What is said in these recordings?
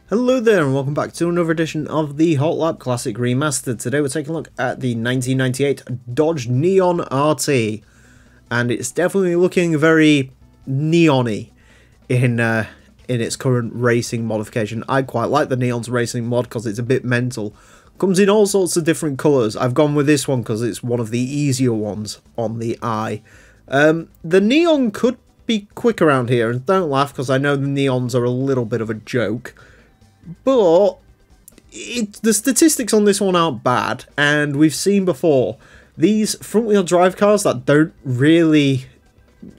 Hello there and welcome back to another edition of the Hot Lap Classic Remastered. Today we're taking a look at the 1998 Dodge Neon RT, and it's definitely looking very neon-y in its current racing modification. I quite like the Neon's racing mod because it's a bit mental. Comes in all sorts of different colours. I've gone with this one because it's one of the easier ones on the eye. The Neon could be quick around here, and don't laugh because I know the Neons are a little bit of a joke. But the statistics on this one aren't bad, and we've seen before, these front-wheel drive cars that don't really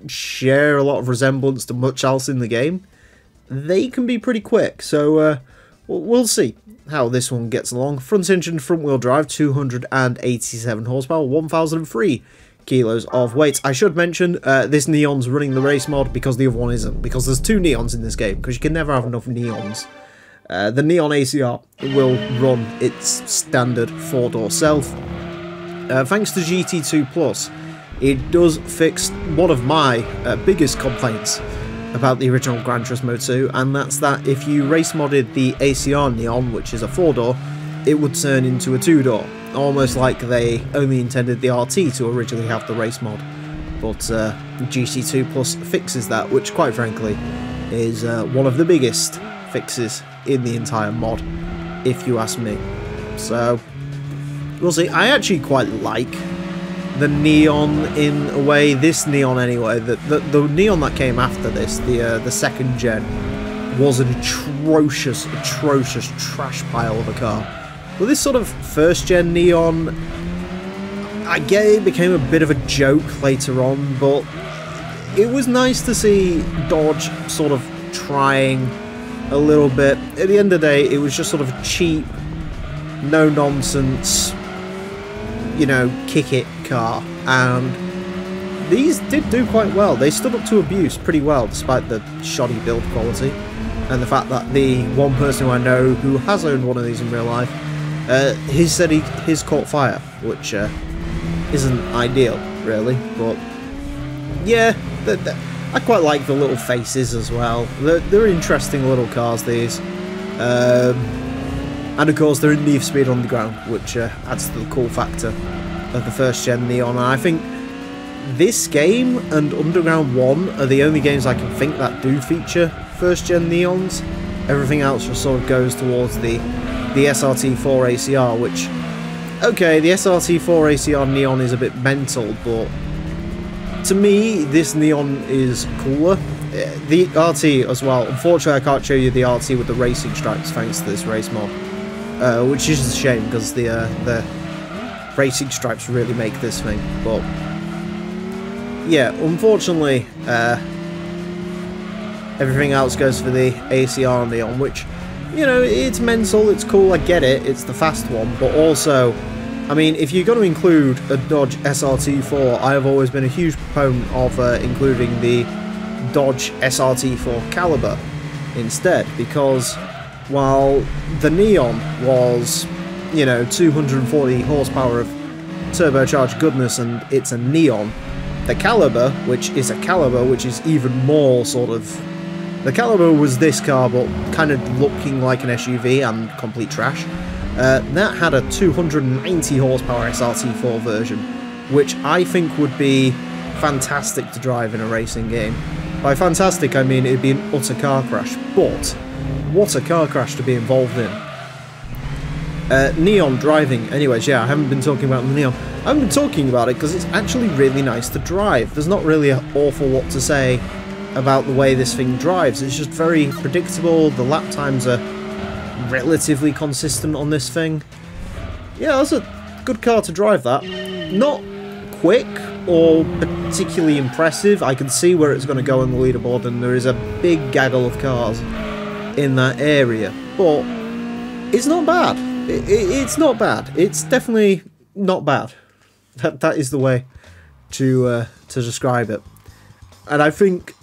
share a lot of resemblance to much else in the game, they can be pretty quick, so we'll see how this one gets along. Front-engine front-wheel drive, 287 horsepower, 1,003 kilos of weight. I should mention, this Neon's running the race mod because the other one isn't, because there's two Neons in this game, because you can never have enough Neons. The Neon ACR will run its standard 4-door self. Thanks to GT2 Plus, it does fix one of my biggest complaints about the original Gran Turismo 2, and that's that if you race modded the ACR Neon, which is a 4-door, it would turn into a 2-door, almost like they only intended the RT to originally have the race mod. But GT2 Plus fixes that, which quite frankly is one of the biggest fixes in the entire mod, if you ask me. So we'll see. I actually quite like the Neon in a way. This Neon anyway. The Neon that came after this, the second gen, was an atrocious trash pile of a car. But this sort of first gen Neon, I get it became a bit of a joke later on, but it was nice to see Dodge sort of trying a little bit. At the end of the day, it was just sort of cheap, no nonsense, you know, kick it car, and these did do quite well. They stood up to abuse pretty well, despite the shoddy build quality and the fact that the one person who I know who has owned one of these in real life, he said his caught fire, which isn't ideal really, but yeah, I quite like the little faces as well. They're interesting little cars, these. And of course, they're in Need for Speed Underground, which adds to the cool factor of the first gen Neon. And I think this game and Underground 1 are the only games I can think that do feature first gen Neons. Everything else just sort of goes towards the SRT4 ACR, which, okay, the SRT4 ACR Neon is a bit mental, but to me, this Neon is cooler. The RT as well. Unfortunately, I can't show you the RT with the racing stripes thanks to this race mod, which is a shame because the racing stripes really make this thing. But yeah, unfortunately, everything else goes for the ACR Neon, which, you know, it's mental, it's cool, I get it, it's the fast one, but also, I mean, if you're going to include a Dodge SRT4, I have always been a huge proponent of including the Dodge SRT4 Caliber instead, because while the Neon was, you know, 240 horsepower of turbocharged goodness and it's a Neon, the Caliber, which is a Caliber, which is even more sort of... The Caliber was this car, but kind of looking like an SUV and complete trash. That had a 290 horsepower SRT4 version, which I think would be fantastic to drive in a racing game. By fantastic, I mean it'd be an utter car crash, but what a car crash to be involved in. Neon driving, anyways, yeah, I haven't been talking about the Neon. I haven't been talking about it because it's actually really nice to drive. There's not really an awful lot to say about the way this thing drives. It's just very predictable, the lap times are relatively consistent on this thing. Yeah, that's a good car to drive, that. Not quick or particularly impressive. I can see where it's going to go on the leaderboard, and there is a big gaggle of cars in that area, but it's not bad. It's not bad. It's definitely not bad. That is the way to describe it. And I think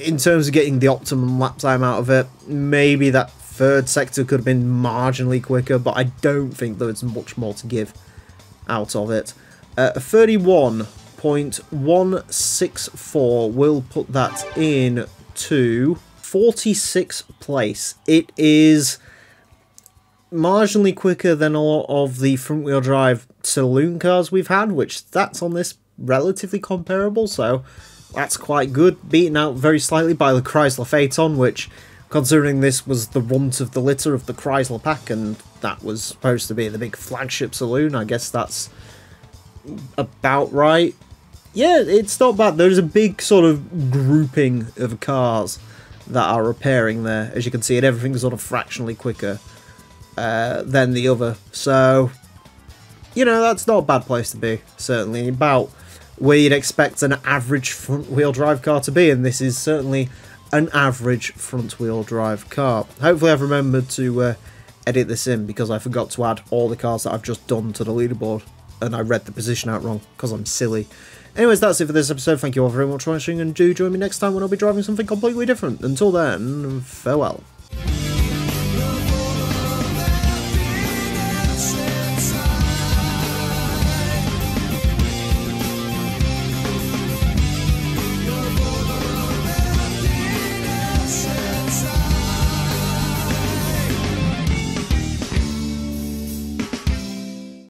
in terms of getting the optimum lap time out of it, maybe that third sector could have been marginally quicker, but I don't think there's much more to give out of it. 31 1.164 will put that in to 46th place. It is marginally quicker than a lot of the front-wheel drive saloon cars we've had, which that's on this relatively comparable, so that's quite good. Beaten out very slightly by the Chrysler Phaeton, which, considering this was the runt of the litter of the Chrysler pack, and that was supposed to be the big flagship saloon, I guess that's about right. Yeah, it's not bad. There's a big sort of grouping of cars that are repairing there. As you can see, everything's sort of fractionally quicker than the other. So, you know, that's not a bad place to be, certainly. About where you'd expect an average front-wheel drive car to be, and this is certainly an average front-wheel drive car. Hopefully I've remembered to edit this in, because I forgot to add all the cars that I've just done to the leaderboard, and I read the position out wrong, because I'm silly. Anyways, that's it for this episode. Thank you all very much for watching, and do join me next time when I'll be driving something completely different. Until then, farewell.